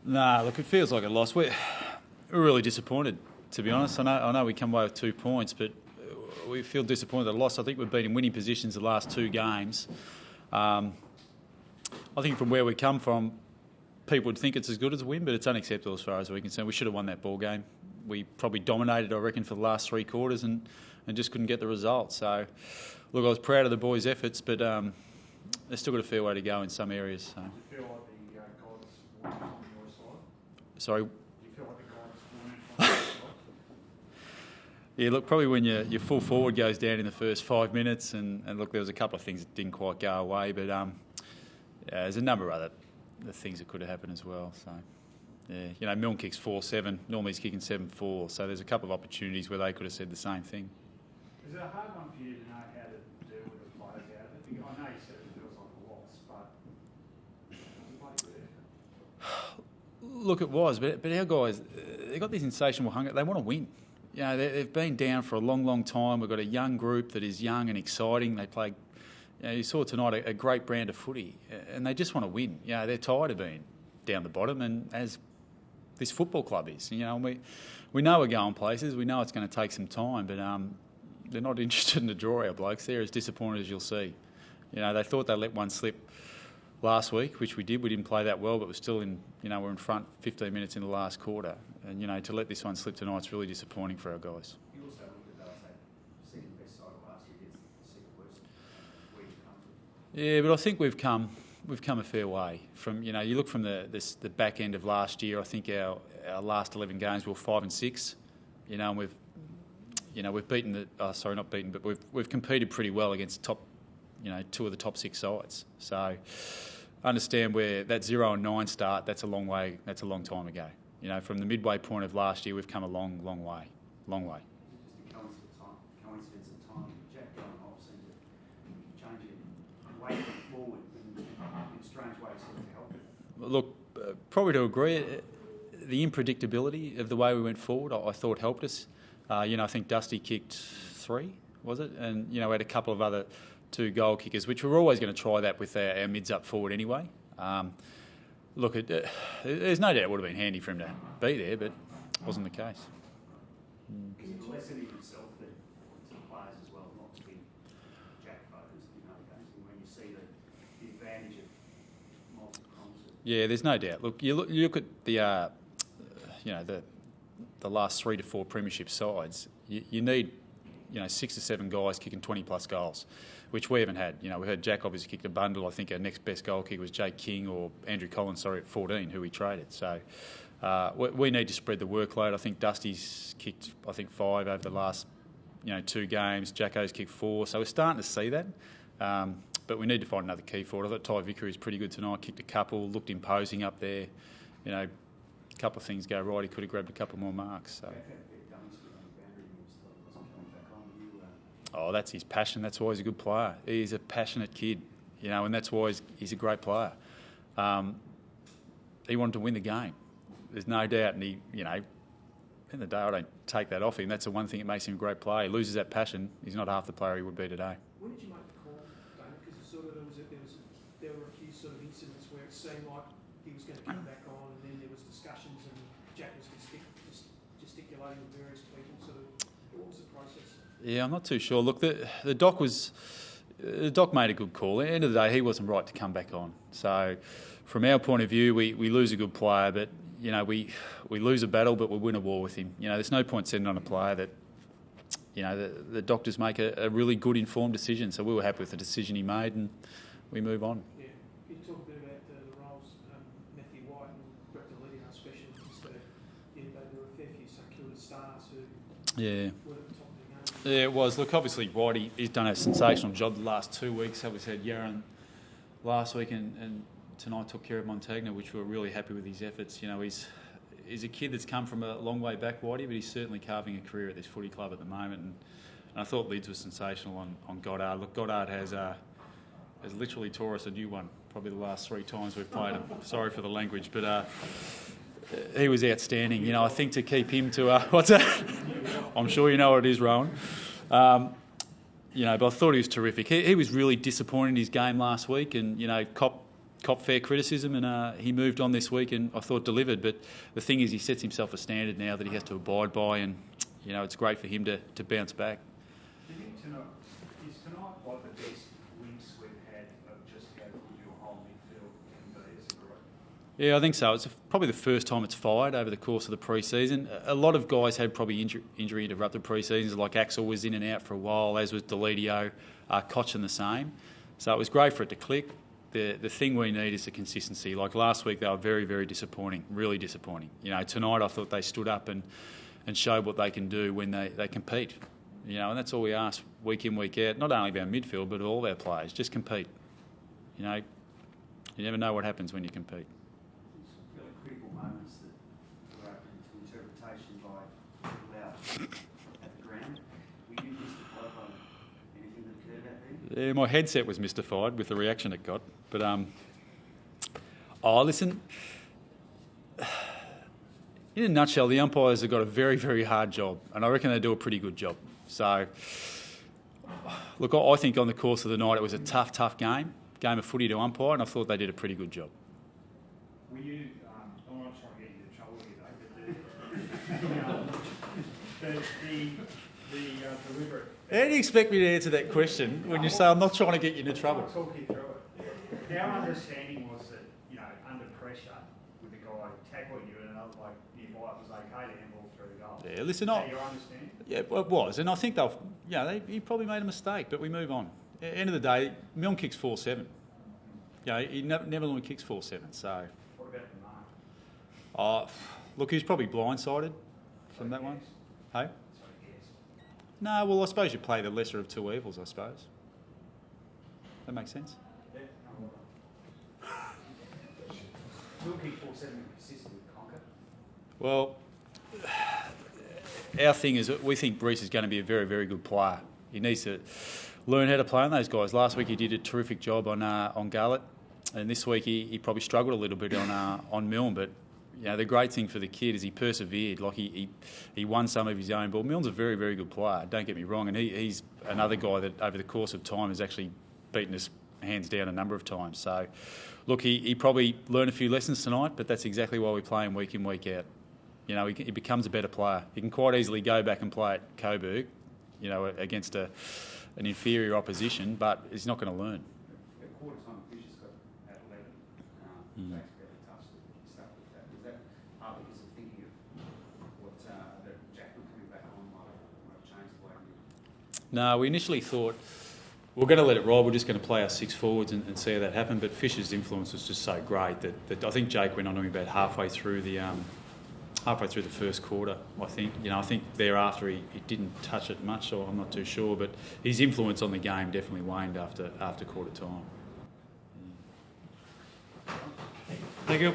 Nah, look, it feels like a loss. We're really disappointed, to be honest. I know we come away with 2 points, but we feel disappointed at the loss. I think we've been in winning positions the last 2 games. I think from where we come from, people would think it's as good as a win, but it's unacceptable as far as we're concerned. We should have won that ball game. We probably dominated, I reckon, for the last 3 quarters and just couldn't get the result. So, look, I was proud of the boys' efforts, but they've still got a fair way to go in some areas. So. Do you feel like the guidance weren't on your side? Sorry? Do you feel like the guidance weren't on your side? Yeah, look, probably when your full forward goes down in the first 5 minutes, and look, there was a couple of things that didn't quite go away, but there's a number of other things that could have happened as well. So, yeah, Milne kicks 4-7. Normally he's kicking 7-4. So there's a couple of opportunities where they could have said the same thing. Is it a hard one for you to know how to deal with the players out of it? I know you said it feels like a loss, but Look, it was, but our guys, they've got this insatiable hunger. They want to win. You know, they've been down for a long, long time. We've got a young group that is young and exciting. They play, you saw tonight a great brand of footy, and they just want to win. You know, they're tired of being down the bottom, and as this football club is, you know, we know we're going places. We know it's going to take some time, but they're not interested in the draw, our blokes. They're as disappointed as you'll see. You know, they thought they let one slip last week, which we did. We didn't play that well, but we're still in, you know, we're in front 15 minutes in the last quarter. And, you know, to let this one slip tonight is really disappointing for our guys. You also looked at that second best side of last year against the second worst where you've come from. Yeah, but I think we've come a fair way. From, you know, you look from the back end of last year, I think our last 11 games we were 5 and 6. You know, and we've beaten not beaten, but we've competed pretty well against top, you know, 2 of the top 6 sides. So understand where that 0 and 9 start, that's a long way, that's a long time ago. You know, from the midway point of last year, we've come a long, long way. Long way. Just a coincidence of time. Jack going off seemed to change it and way forward in strange ways to help it. Look, probably to agree, the unpredictability of the way we went forward, I thought helped us. You know, I think Dusty kicked 3, was it? And, you know, we had a couple of other 2 goal kickers, which we're always going to try that with our mids up forward anyway. Look, there's no doubt it would have been handy for him to be there, but it wasn't the case. Is it a lesson in yourself that to the players as well, not to be Jack focused, you know, when you see the advantage of multiple concepts? Yeah, there's no doubt. Look, you look at the, you know, the last 3 to 4 premiership sides. You need, you know, 6 to 7 guys kicking 20+ goals, which we haven't had. You know, we heard Jack obviously kicked a bundle. I think our next best goal kicker was Jake King or Andrew Collins, at 14, who we traded. So we need to spread the workload. I think Dusty's kicked, 5 over the last, you know, 2 games. Jacko's kicked 4. So we're starting to see that. But we need to find another key forward. I thought Ty Vickery was pretty good tonight. Kicked a couple, looked imposing up there. You know, a couple of things go right. He could have grabbed a couple more marks. So. Oh, that's his passion. That's why he's a good player. He's a passionate kid, you know, and that's why he's a great player. He wanted to win the game. There's no doubt, and he, you know, in the day I don't take that off him. That's the one thing that makes him a great player. He loses that passion, he's not half the player he would be today. When did you make the call, David? Because there were a few sort of incidents where it seemed like he was going to come back on, and then there was discussions, and Jack was gesticulating with various people. What was the process? Yeah, I'm not too sure. Look, the doc made a good call. At the end of the day, he wasn't right to come back on. So, from our point of view, we lose a good player, but you know we lose a battle, but we win a war with him. You know, there's no point sending on a player that, you know, the doctors make a really good informed decision. So we were happy with the decision he made, and we move on. Yeah, you talk a bit about the roles, Matthew White and Brett Deledio especially. There were a fair few circular stars who were at the top of the game. Yeah, it was. Look, obviously, Whitey, he's done a sensational job the last 2 weeks. So we had Yaron last week and tonight took care of Montagna, which we were really happy with his efforts. You know, he's a kid that's come from a long way back, Whitey, but he's certainly carving a career at this footy club at the moment. And I thought Lids was sensational on Goddard. Look, Goddard has literally tore us a new one, probably the last 3 times we've played him. Sorry for the language, but he was outstanding. You know, I think to keep him to... what's that? I'm sure you know what it is, Rowan. You know, but I thought he was terrific. He was really disappointed in his game last week, and, you know, cop copped fair criticism, and he moved on this week, and I thought delivered. But the thing is, he sets himself a standard now that he has to abide by, and it's great for him to bounce back. Do you think is tonight like the best links we've had of just how good your whole midfield can be as a group? Yeah, I think so. It's probably the first time it's fired over the course of the pre-season. A lot of guys had probably injury interrupted pre-seasons, like Axel was in and out for a while, as was Delidio, Cochin the same. So it was great for it to click. The thing we need is the consistency. Like last week, they were very, very disappointing, really disappointing. Tonight I thought they stood up and showed what they can do when they compete. And that's all we ask week in, week out, not only of our midfield, but of all our players. Just compete. You never know what happens when you compete. Some fairly critical moments that were open to interpretation by people out at the ground. Were you mystified by anything that occurred out there? Yeah, my headset was mystified with the reaction it got. But, listen, in a nutshell, the umpires have got a very, very hard job, and I reckon they do a pretty good job. So, look, I think on the course of the night it was a tough game of footy to umpire, and I thought they did a pretty good job. Were you, I'm not trying to get you into trouble here, though, but the deliberate... How do you expect me to answer that question when you say I'm not trying to get you into trouble? I'll talk you through it. Our understanding was that, under pressure, with the guy tackling you and another bloke nearby, it was okay to handball through the goal. Yeah, listen, Is that your understanding? Yeah, well, it was, and I think he probably made a mistake, but we move on. At the end of the day, Milne kicks 4-7. He never normally kicks 4-7, so... What about the mark? Look, he's probably blindsided from that one. Hey? So, yes. No, well, I suppose you play the lesser of two evils, I suppose. That makes sense? Yeah, We'll keep 4-7 consistent with Conker. Well, our thing is that we think Brees is going to be a very, very good player. He needs to learn how to play on those guys. Last week he did a terrific job on Garlett, and this week he probably struggled a little bit on Milne. But the great thing for the kid is he persevered. Like he won some of his own ball. Milne's a very, very good player. Don't get me wrong, and he's another guy that over the course of time has actually beaten us hands down a number of times. So, look, he probably learned a few lessons tonight, but that's exactly why we play him week in, week out. He becomes a better player. He can quite easily go back and play at Coburg, against an inferior opposition, but he's not going to learn. At quarter time, Fisher's got at 11. Jack's fairly tough to start with that. Was that partly because of thinking of what that Jack coming back on might have changed the way you... No, we initially thought we're going to let it roll. We're just going to play our six forwards and see how that happened. But Fisher's influence was just so great that I think Jake went on to him about halfway through the first quarter. I think thereafter he didn't touch it much, or I'm not too sure. But his influence on the game definitely waned after quarter time. Thank you.